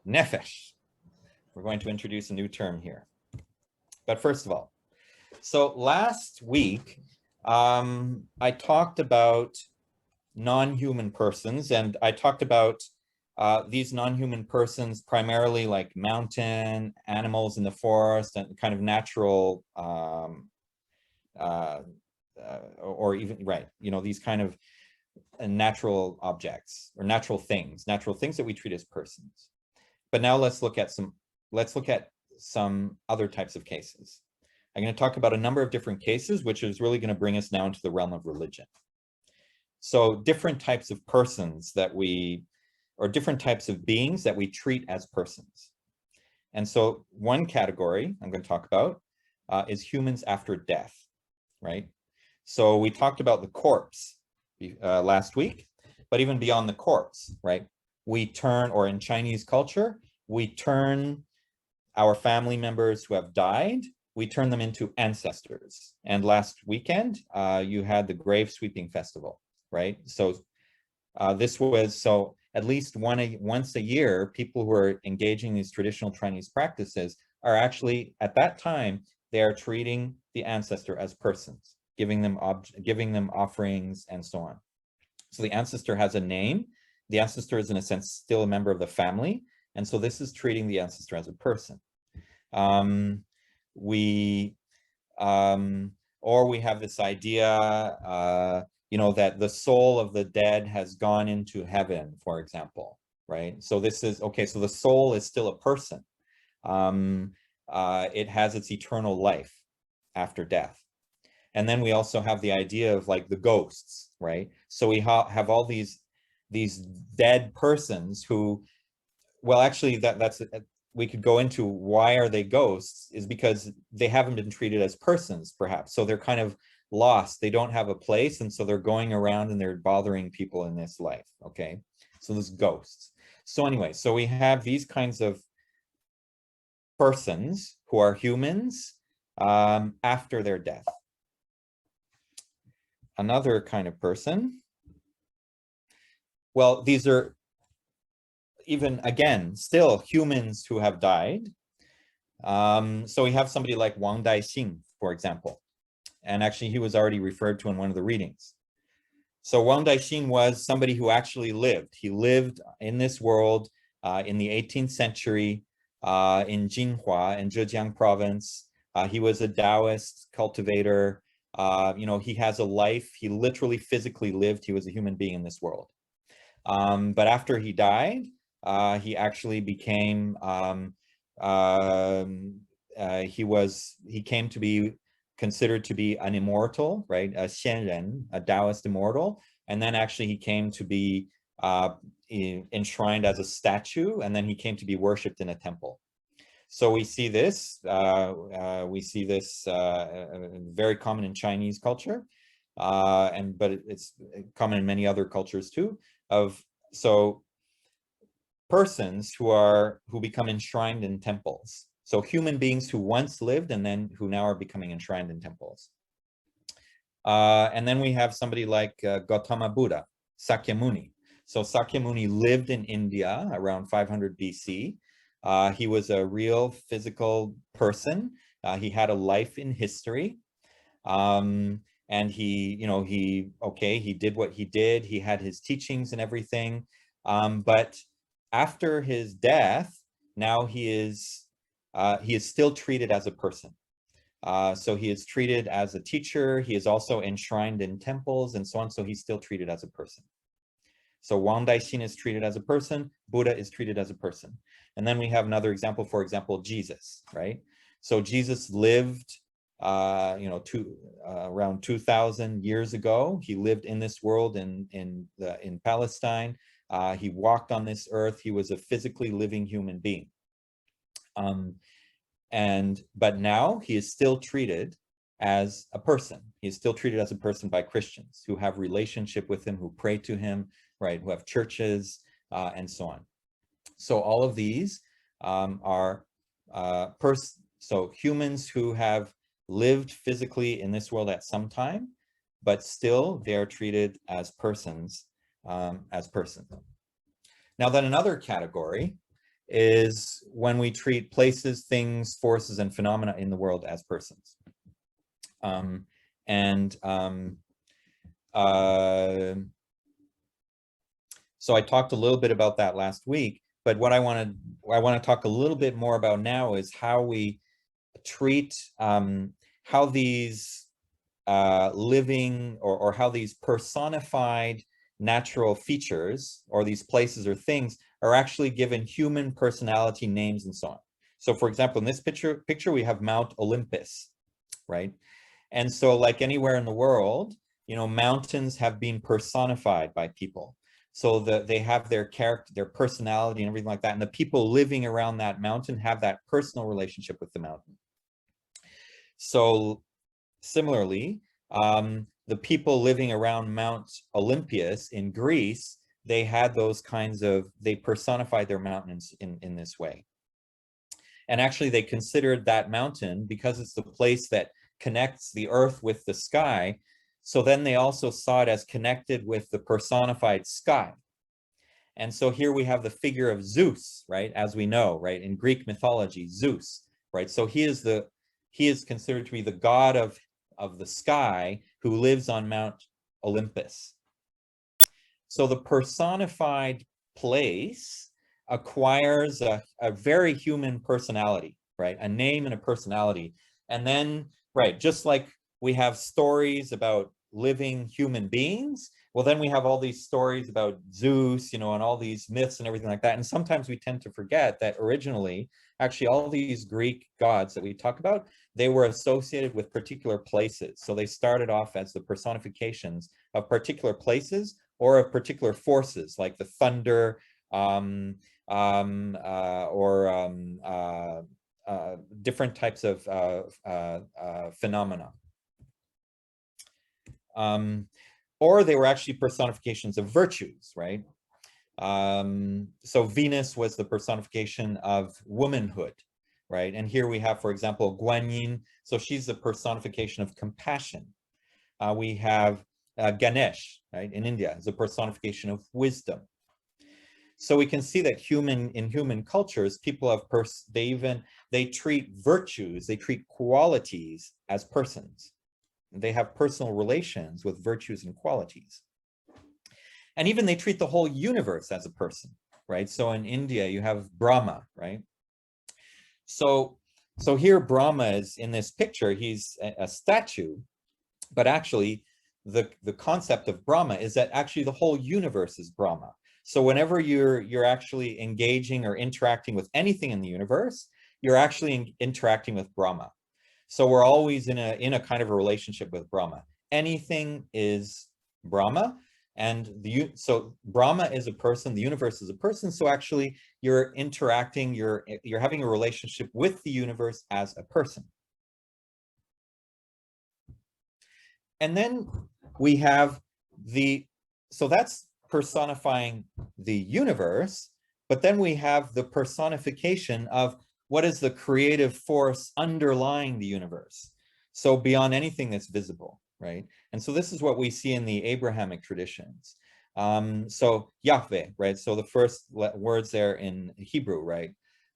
nephesh. We're going to introduce a new term here. But first of all, so last week, I talked about non-human persons, and I talked about these non-human persons primarily like mountain animals in the forest and kind of natural or even, right, you know, these kind of natural objects or natural things that we treat as persons. But now let's look at some other types of cases. I'm going to talk about a number of different cases, which is really going to bring us now into the realm of religion. So different types of persons or different types of beings that we treat as persons. And so one category I'm going to talk about is humans after death, right? So we talked about the corpse last week, but even beyond the corpse, right? We turn, or in Chinese culture, we turn our family members who have died, we turn them into ancestors. And last weekend, you had the grave sweeping festival, right? So this was, so at least once a year, people who are engaging in these traditional Chinese practices are actually, at that time, they are treating the ancestor as persons, giving them offerings and so on. So the ancestor has a name. The ancestor is in a sense still a member of the family. And so this is treating the ancestor as a person. Or we have this idea, you know, that the soul of the dead has gone into heaven, for example, right? So this is, okay, so the soul is still a person. It has its eternal life after death. And then we also have the idea of like the ghosts, right? So we have all these dead persons who, well, actually we could go into why are they ghosts is because they haven't been treated as persons, perhaps. So they're kind of lost. They don't have a place. And so they're going around and they're bothering people in this life. Okay. So there's ghosts. So anyway, so we have these kinds of persons who are humans after their death. Another kind of person, well, these are even, again, still humans who have died. So we have somebody like Wang Daixing, for example. And actually, he was already referred to in one of the readings. So Wang Daixing was somebody who actually lived. He lived in this world in the 18th century in Jinhua, in Zhejiang province. He was a Taoist cultivator. You know, he has a life. He literally physically lived. He was a human being in this world. But after he died, he actually became, he came to be considered to be an immortal, right? A xianren, a Taoist immortal. And then actually he came to be enshrined as a statue, and then he came to be worshipped in a temple. So we see this very common in Chinese culture, but it's common in many other cultures too, so persons who become enshrined in temples. So human beings who once lived and then who now are becoming enshrined in temples. And then we have somebody like Gautama Buddha, Sakyamuni. So Sakyamuni lived in India around 500 BC. He was a real physical person. He had a life in history. And he, you know, he did what he did. He had his teachings and everything. But after his death, now he is still treated as a person. So he is treated as a teacher. He is also enshrined in temples and so on. So he's still treated as a person. So Wang Daixing is treated as a person. Buddha is treated as a person. And then we have another example, for example, Jesus, right? So Jesus lived, you know, around 2,000 years ago. He lived in this world in Palestine. He walked on this earth. He was a physically living human being. But now he is still treated as a person. He is still treated as a person by Christians who have relationship with him, who pray to him, right? Who have churches and so on. So all of these are so humans who have lived physically in this world at some time, but still they are treated as persons, Now then another category is when we treat places, things, forces, and phenomena in the world as persons. And so I talked a little bit about that last week, but what I want to talk a little bit more about now is how we treat how these living or how these personified natural features or these places or things are actually given human personality names and so on. So for example, in this picture we have Mount Olympus, right? And so like anywhere in the world, you know, mountains have been personified by people. So that they have their character, their personality and everything like that. And the people living around that mountain have that personal relationship with the mountain. So similarly, the people living around Mount Olympus in Greece, they had those kinds of, they personified their mountains in this way. And actually they considered that mountain, because it's the place that connects the earth with the sky, so then they also saw it as connected with the personified sky. And so here we have the figure of Zeus, right? As we know, right? In Greek mythology, Zeus, right? So he is considered to be the god of the sky who lives on Mount Olympus. So the personified place acquires a very human personality, right? A name and a personality. And then, right, just like we have stories about living human beings, well, then we have all these stories about Zeus, you know, and all these myths and everything like that. And sometimes we tend to forget that originally, actually, all these Greek gods that we talk about, they were associated with particular places. So they started off as the personifications of particular places or of particular forces, like the thunder, different types of phenomena. Or they were actually personifications of virtues, right? So Venus was the personification of womanhood, right? And here we have, for example, Guanyin. So she's the personification of compassion. We have Ganesh, right, in India, is a personification of wisdom. So we can see that in human cultures, people have they treat virtues, they treat qualities as persons. They have personal relations with virtues and qualities. And even they treat the whole universe as a person, right? So in India, you have Brahma, right? So here Brahma is in this picture, he's a statue, but actually the concept of Brahma is that actually the whole universe is Brahma. So whenever you're actually engaging or interacting with anything in the universe, you're actually interacting with Brahma. So we're always in a kind of a relationship with Brahma. Anything is Brahma, and so Brahma is a person, the universe is a person. So actually you're interacting, you're having a relationship with the universe as a person. And then we have so that's personifying the universe, but then we have the personification of what is the creative force underlying the universe. So beyond anything that's visible, right? And so this is what we see in the Abrahamic traditions. So Yahweh, right? So the first words there in Hebrew, right?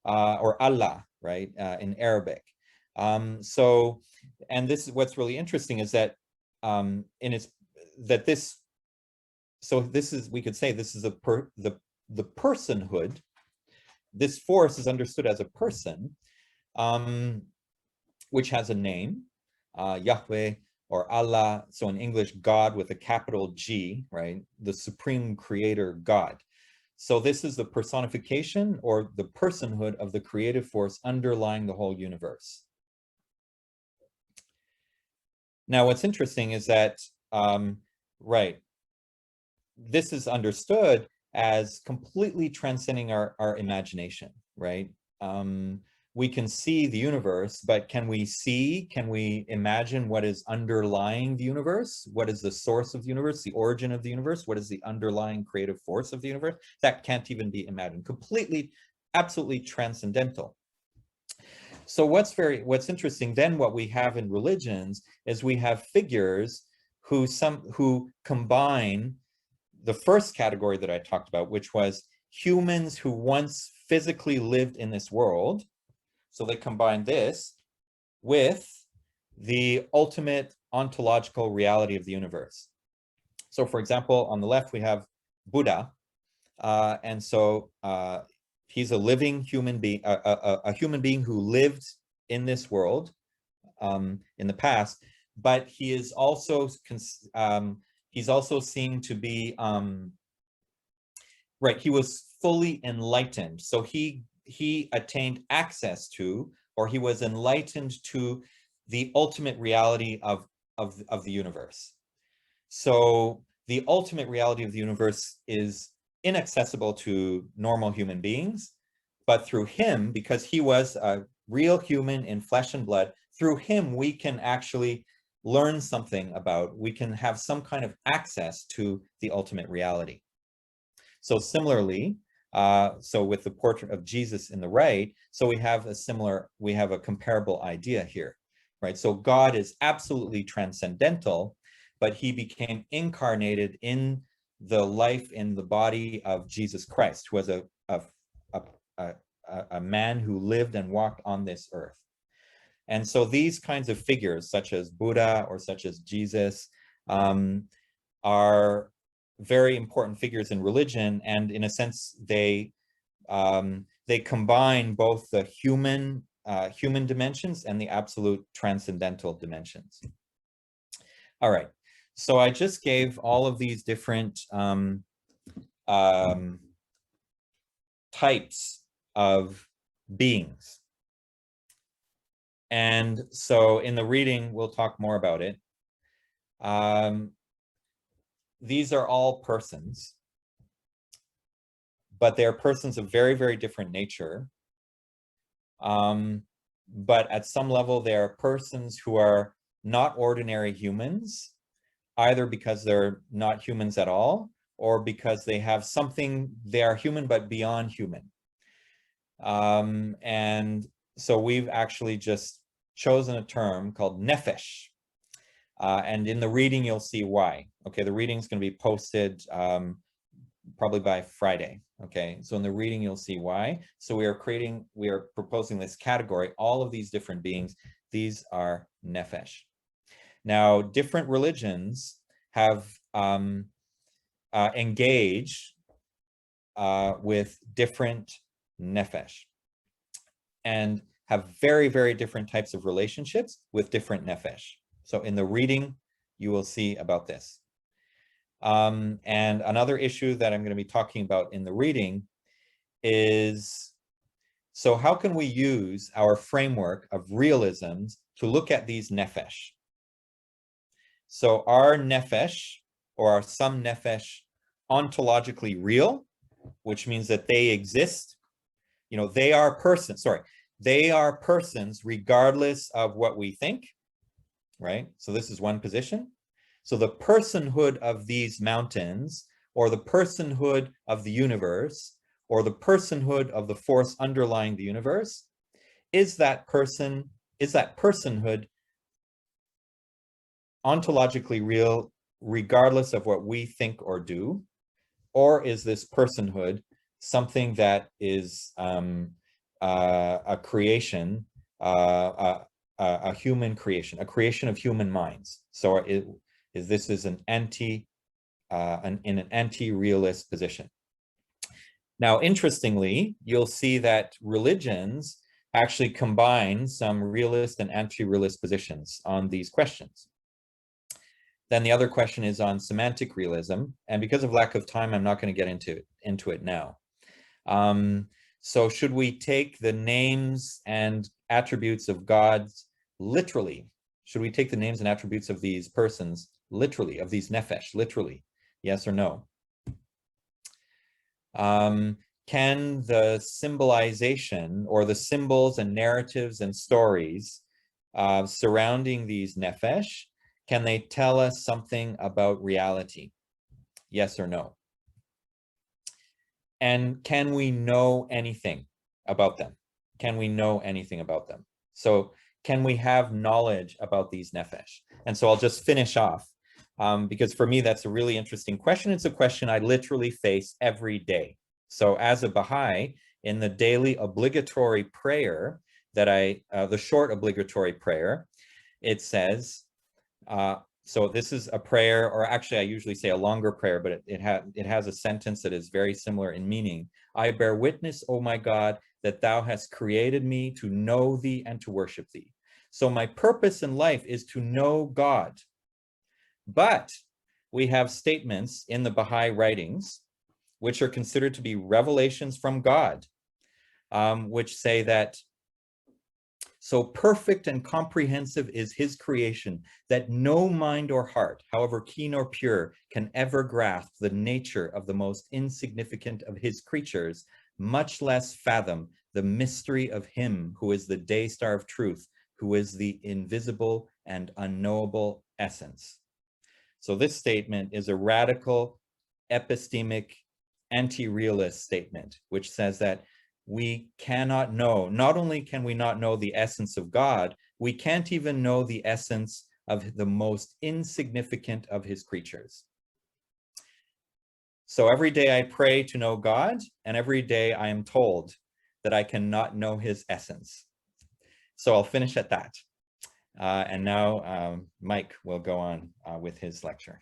Or Allah, right? In Arabic. And this is what's really interesting is that we could say this is the personhood. This force is understood as a person, which has a name, Yahweh or Allah. So in English, God with a capital G, right? The supreme creator God. So this is the personification or the personhood of the creative force underlying the whole universe. Now, what's interesting is that, right, this is understood as completely transcending our imagination, right? We can see the universe, but can we imagine what is underlying the universe? What is the source of the universe, the origin of the universe? What is the underlying creative force of the universe? That can't even be imagined. Completely, absolutely transcendental. So what's interesting then, what we have in religions is we have figures who combine the first category that I talked about, which was humans who once physically lived in this world. So they combine this with the ultimate ontological reality of the universe. So for example, on the left, we have Buddha. And so he's a living human being, a human being who lived in this world in the past, but he is also he's also seen to be right. He was fully enlightened, so he attained access to, or he was enlightened to, the ultimate reality of the universe. So the ultimate reality of the universe is inaccessible to normal human beings, but through him, because he was a real human in flesh and blood, through him we can actually learn something about, we can have some kind of access to the ultimate reality. So similarly, so with the portrait of Jesus in the right, so we have a comparable idea here, right? So God is absolutely transcendental, but he became incarnated in the life, in the body of Jesus Christ, who was a man who lived and walked on this earth. And so these kinds of figures, such as Buddha or such as Jesus, are very important figures in religion, and in a sense, they combine both the human dimensions and the absolute transcendental dimensions. All right, so I just gave all of these different types of beings. And so in the reading, we'll talk more about it. These are all persons, but they're persons of very, very different nature. But at some level, they are persons who are not ordinary humans, either because they're not humans at all, or because they have something, they are human but beyond human. And so we've actually just chosen a term called nephesh. And in the reading, you'll see why. Okay, the reading is going to be posted probably by Friday. Okay, so in the reading, you'll see why. So we are proposing this category, all of these different beings, these are nephesh. Now, different religions have engaged with different nephesh and have very, very different types of relationships with different nephesh. So in the reading, you will see about this. And another issue that I'm going to be talking about in the reading is, so how can we use our framework of realisms to look at these nephesh? So are nephesh, or are some nephesh, ontologically real, which means that they exist? You know, they are persons, they are persons regardless of what we think, right? So this is one position. So the personhood of these mountains, or the personhood of the universe, or the personhood of the force underlying the universe, is that personhood ontologically real regardless of what we think or do? Or is this personhood something that is a creation, a human creation, a creation of human minds? So this is an in an anti-realist position. Now, interestingly, you'll see that religions actually combine some realist and anti-realist positions on these questions. Then the other question is on semantic realism, and because of lack of time, I'm not going to get into it now. So should we take the names and attributes of God literally? Should we take the names and attributes of these persons literally, of these nephesh literally? Yes or no? Can the symbolization, or the symbols and narratives and stories surrounding these nephesh, can they tell us something about reality? Yes or no? And can we know anything about them? Can we know anything about them? So can we have knowledge about these nephesh? And so I'll just finish off, because for me, that's a really interesting question. It's a question I literally face every day. So as a Baha'i, in the daily obligatory prayer that the short obligatory prayer, it says, so this is a prayer, or actually I usually say a longer prayer, but it has a sentence that is very similar in meaning. I bear witness, O my God, that thou hast created me to know thee and to worship thee. So my purpose in life is to know God. But we have statements in the Baha'i writings, which are considered to be revelations from God, which say that, so perfect and comprehensive is his creation that no mind or heart, however keen or pure, can ever grasp the nature of the most insignificant of his creatures, much less fathom the mystery of him who is the day star of truth, who is the invisible and unknowable essence. So this statement is a radical, epistemic, anti-realist statement, which says that we cannot know, not only can we not know the essence of God, we can't even know the essence of the most insignificant of his creatures. So every day I pray to know God, and every day I am told that I cannot know his essence. So I'll finish at that. And now Mike will go on with his lecture.